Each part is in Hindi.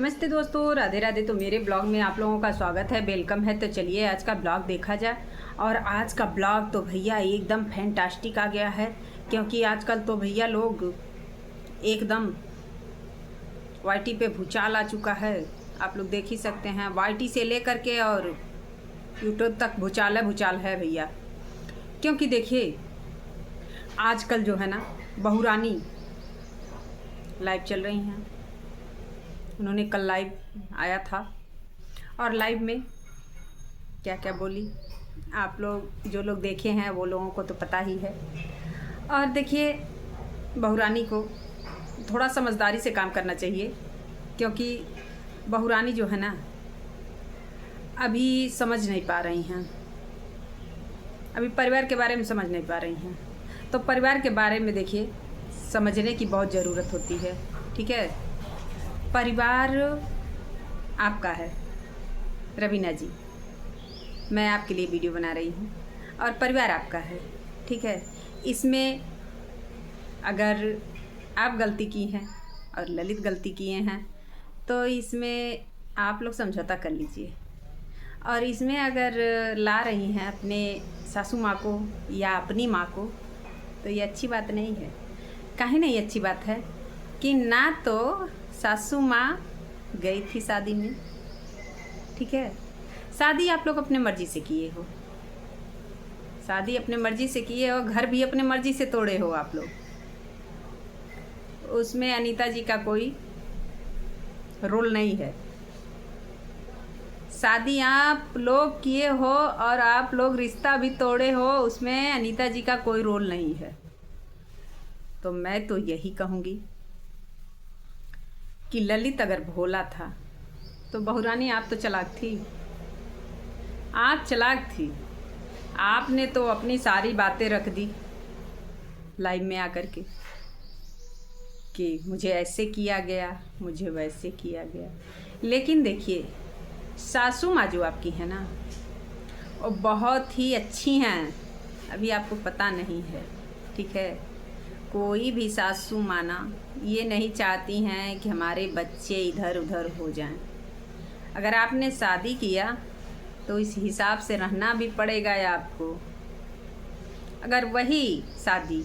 नमस्ते दोस्तों, राधे राधे। तो मेरे ब्लॉग में आप लोगों का स्वागत है, वेलकम है। तो चलिए आज का ब्लॉग देखा जाए। और आज का ब्लॉग तो भैया एकदम फैंटास्टिक आ गया है, क्योंकि आजकल तो भैया लोग एकदम वाईटी पे भूचाल आ चुका है। आप लोग देख ही सकते हैं, वाईटी से लेकर के और यूट्यूब तक भूचाल है भैया। क्योंकि देखिए आजकल जो है ना, बहुरानी लाइव चल रही हैं। उन्होंने कल लाइव आया था और लाइव में क्या क्या बोली, आप लोग जो लोग देखे हैं वो लोगों को तो पता ही है। और देखिए बहुरानी को थोड़ा समझदारी से काम करना चाहिए, क्योंकि बहुरानी जो है ना अभी समझ नहीं पा रही हैं, अभी परिवार के बारे में समझ नहीं पा रही हैं। तो परिवार के बारे में देखिए समझने की बहुत ज़रूरत होती है, ठीक है। परिवार आपका है रवीना जी, मैं आपके लिए वीडियो बना रही हूँ और परिवार आपका है, ठीक है। इसमें अगर आप गलती की हैं और ललित गलती किए हैं तो इसमें आप लोग समझौता कर लीजिए। और इसमें अगर ला रही हैं अपने सासू माँ को या अपनी माँ को, तो ये अच्छी बात नहीं है। काहे नहीं अच्छी बात है कि ना तो सासू माँ गई थी शादी में, ठीक है। शादी आप लोग अपने मर्जी से किए हो, शादी अपने मर्जी से किए हो, घर भी अपने मर्जी से तोड़े हो आप लोग। उसमें अनीता जी का कोई रोल नहीं है। शादी आप लोग किए हो और आप लोग रिश्ता भी तोड़े हो, उसमें अनीता जी का कोई रोल नहीं है। तो मैं तो यही कहूँगी कि ललित अगर भोला था तो बहुरानी आप तो चालाक थी, आप चालाक थी। आपने तो अपनी सारी बातें रख दी लाइव में आकर के कि मुझे ऐसे किया गया, मुझे वैसे किया गया। लेकिन देखिए सासू माँ जो आपकी है ना वो बहुत ही अच्छी हैं, अभी आपको पता नहीं है, ठीक है। कोई भी सासू माँ ना ये नहीं चाहती हैं कि हमारे बच्चे इधर उधर हो जाएं। अगर आपने शादी किया तो इस हिसाब से रहना भी पड़ेगा आपको। अगर वही शादी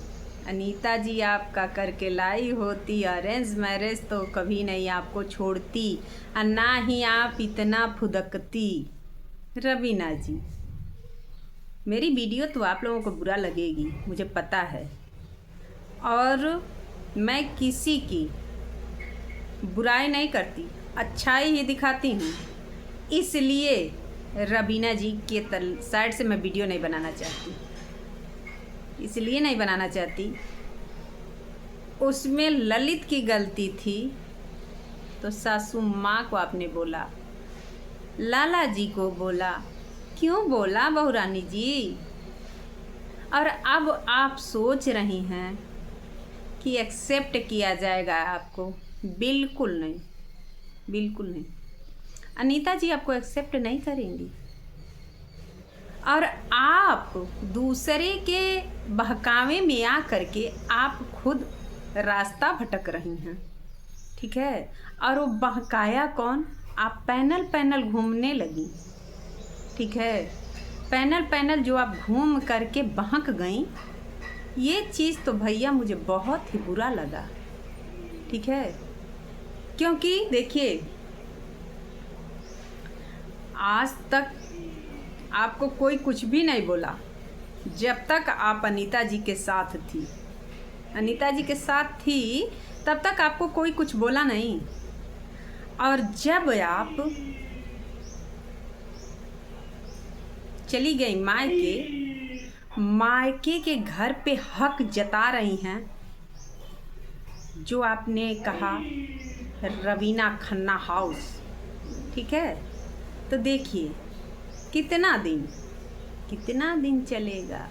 अनीता जी आपका करके लाई होती अरेंज मैरिज, तो कभी नहीं आपको छोड़ती और ना ही आप इतना फुदकती। रवीना जी, मेरी वीडियो तो आप लोगों को बुरा लगेगी, मुझे पता है, और मैं किसी की बुराई नहीं करती, अच्छाई ही दिखाती हूँ। इसलिए रवीना जी के साइड से मैं वीडियो नहीं बनाना चाहती, इसलिए नहीं बनाना चाहती। उसमें ललित की गलती थी तो सासू माँ को आपने बोला, लाला जी को बोला, क्यों बोला बहुरानी जी? और अब आप सोच रही हैं कि एक्सेप्ट किया जाएगा आपको? बिल्कुल नहीं, बिल्कुल नहीं। अनीता जी आपको एक्सेप्ट नहीं करेंगी। और आप दूसरे के बहकावे में आ करके आप खुद रास्ता भटक रही हैं, ठीक है। और वो बहकाया कौन? आप पैनल पैनल घूमने लगी, ठीक है। पैनल पैनल जो आप घूम करके बहक गई, ये चीज़ तो भैया मुझे बहुत ही बुरा लगा, ठीक है। क्योंकि देखिए आज तक आपको कोई कुछ भी नहीं बोला जब तक आप अनीता जी के साथ थी। अनीता जी के साथ थी तब तक आपको कोई कुछ बोला नहीं। और जब आप चली गई मायके के घर पे हक जता रही हैं, जो आपने कहा रवीना खन्ना हाउस, ठीक है। तो देखिए कितना दिन चलेगा।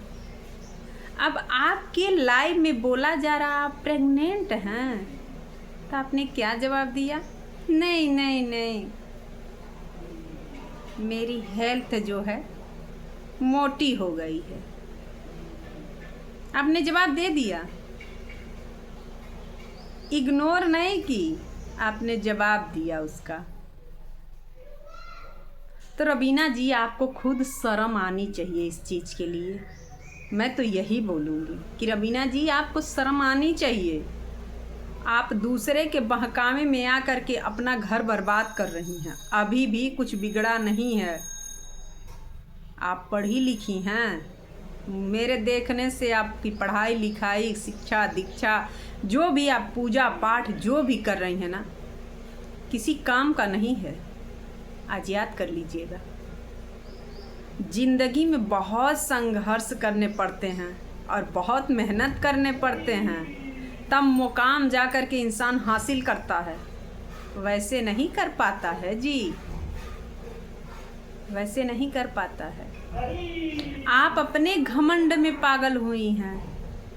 अब आपके लाइव में बोला जा रहा आप प्रेग्नेंट हैं, तो आपने क्या जवाब दिया? नहीं नहीं नहीं, मेरी हेल्थ जो है मोटी हो गई है। आपने जवाब दे दिया, इग्नोर नहीं की। आपने जवाब दिया उसका। तो रवीना जी, आपको खुद शर्म आनी चाहिए इस चीज़ के लिए। मैं तो यही बोलूँगी कि रवीना जी, आपको शर्म आनी चाहिए। आप दूसरे के बहकावे में आकर के अपना घर बर्बाद कर रही हैं। अभी भी कुछ बिगड़ा नहीं है। आप पढ़ी लिखी हैं। मेरे देखने से आपकी पढ़ाई लिखाई, शिक्षा दीक्षा, जो भी आप पूजा पाठ जो भी कर रही हैं ना, किसी काम का नहीं है। आज याद कर लीजिएगा, जिंदगी में बहुत संघर्ष करने पड़ते हैं और बहुत मेहनत करने पड़ते हैं, तब मुकाम जा कर के इंसान हासिल करता है। वैसे नहीं कर पाता है जी, वैसे नहीं कर पाता है। आप अपने घमंड में पागल हुई हैं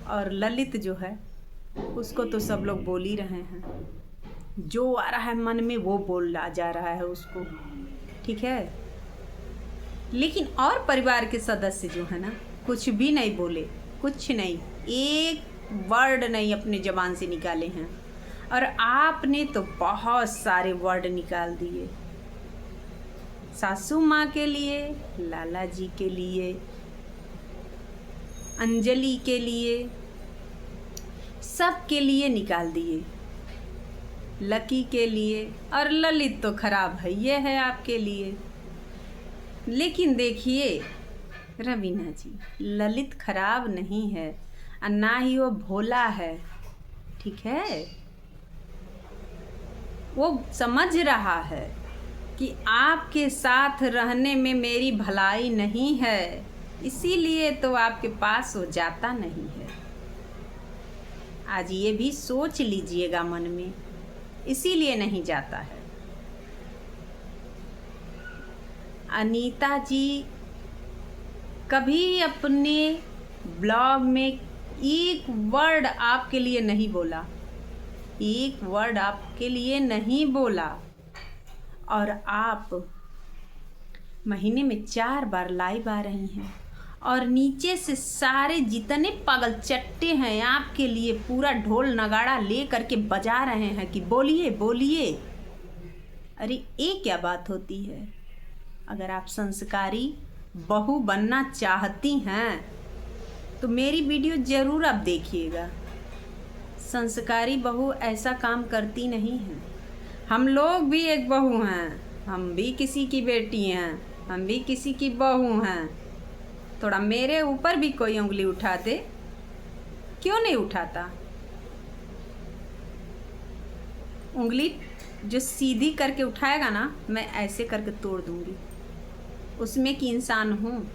और ललित जो है उसको तो सब लोग बोल ही रहे हैं। जो आ रहा है मन में वो बोला जा रहा है उसको, ठीक है। लेकिन और परिवार के सदस्य जो है ना, कुछ भी नहीं बोले, कुछ नहीं, एक वर्ड नहीं अपने ज़बान से निकाले हैं। और आपने तो बहुत सारे वर्ड निकाल दिए, सासू माँ के लिए, लाला जी के लिए, अंजलि के लिए, सब के लिए निकाल दिए, लकी के लिए, और ललित तो खराब है ये है आपके लिए। लेकिन देखिए रवीना जी, ललित खराब नहीं है और ना ही वो भोला है, ठीक है। वो समझ रहा है कि आपके साथ रहने में मेरी भलाई नहीं है, इसीलिए तो आपके पास वो जाता नहीं है। आज ये भी सोच लीजिएगा मन में, इसीलिए नहीं जाता है। अनीता जी कभी अपने ब्लॉग में एक वर्ड आपके लिए नहीं बोला, एक वर्ड आपके लिए नहीं बोला। और आप महीने में 4 बार लाइव आ रही हैं और नीचे से सारे जितने पागल चट्टे हैं आपके लिए पूरा ढोल नगाड़ा ले करके बजा रहे हैं कि बोलिए बोलिए। अरे ये क्या बात होती है? अगर आप संस्कारी बहू बनना चाहती हैं तो मेरी वीडियो ज़रूर आप देखिएगा। संस्कारी बहू ऐसा काम करती नहीं है। हम लोग भी एक बहू हैं, हम भी किसी की बेटी हैं, हम भी किसी की बहू हैं। थोड़ा मेरे ऊपर भी कोई उंगली उठाते, क्यों नहीं उठाता? उंगली जो सीधी करके उठाएगा ना, मैं ऐसे करके तोड़ दूंगी, उसमें की इंसान हूँ।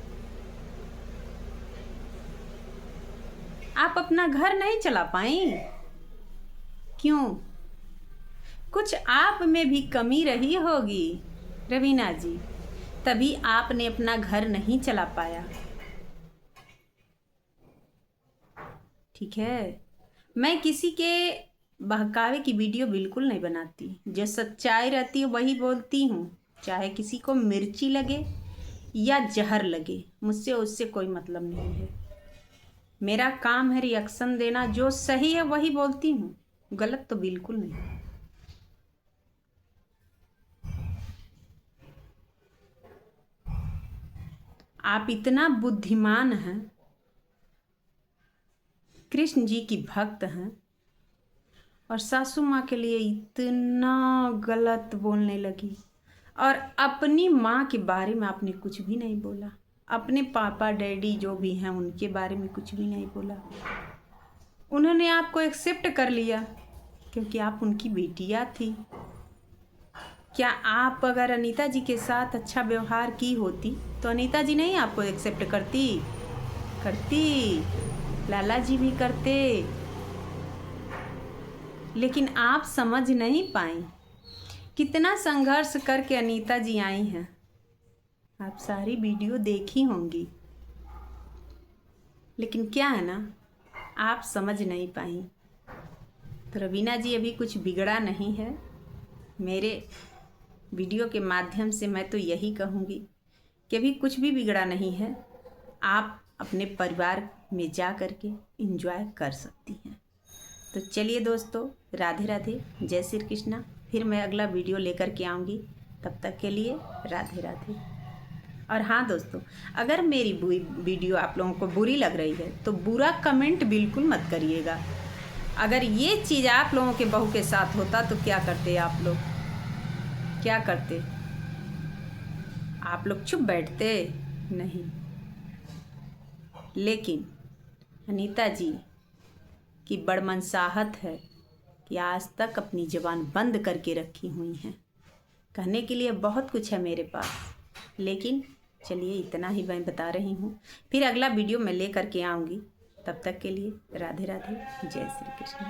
आप अपना घर नहीं चला पाई, क्यों? कुछ आप में भी कमी रही होगी रवीना जी, तभी आपने अपना घर नहीं चला पाया, ठीक है। मैं किसी के बहकावे की वीडियो बिल्कुल नहीं बनाती। जो सच्चाई रहती है वही बोलती हूँ, चाहे किसी को मिर्ची लगे या जहर लगे, मुझसे उससे कोई मतलब नहीं है। मेरा काम है रिएक्शन देना, जो सही है वही बोलती हूँ, गलत तो बिल्कुल नहीं। आप इतना बुद्धिमान हैं, कृष्ण जी की भक्त हैं, और सासू माँ के लिए इतना गलत बोलने लगी। और अपनी माँ के बारे में आपने कुछ भी नहीं बोला, अपने पापा डैडी जो भी हैं उनके बारे में कुछ भी नहीं बोला। उन्होंने आपको एक्सेप्ट कर लिया क्योंकि आप उनकी बेटियाँ थी। क्या आप अगर अनीता जी के साथ अच्छा व्यवहार की होती तो अनीता जी नहीं आपको एक्सेप्ट करती? लाला जी भी करते। लेकिन आप समझ नहीं पाई, कितना संघर्ष करके अनीता जी आई हैं। आप सारी वीडियो देखी होंगी, लेकिन क्या है ना, आप समझ नहीं पाई। तो रवीना जी, अभी कुछ बिगड़ा नहीं है। मेरे वीडियो के माध्यम से मैं तो यही कहूँगी कि अभी कुछ भी बिगड़ा नहीं है। आप अपने परिवार में जा कर के एंजॉय कर सकती हैं। तो चलिए दोस्तों, राधे राधे, जय श्री कृष्णा। फिर मैं अगला वीडियो लेकर के आऊँगी, तब तक के लिए राधे राधे। और हाँ दोस्तों, अगर मेरी वीडियो आप लोगों को बुरी लग रही है तो बुरा कमेंट बिल्कुल मत करिएगा। अगर ये चीज़ आप लोगों के बहू के साथ होता तो क्या करते आप लोग? क्या करते? आप लोग चुप बैठते? नहीं। लेकिन अनीता जी की बड़मनसाहत है कि आज तक अपनी ज़बान बंद करके रखी हुई हैं। कहने के लिए बहुत कुछ है मेरे पास, लेकिन चलिए इतना ही मैं बता रही हूँ। फिर अगला वीडियो मैं ले करके आऊँगी, तब तक के लिए राधे राधे, जय श्री कृष्ण।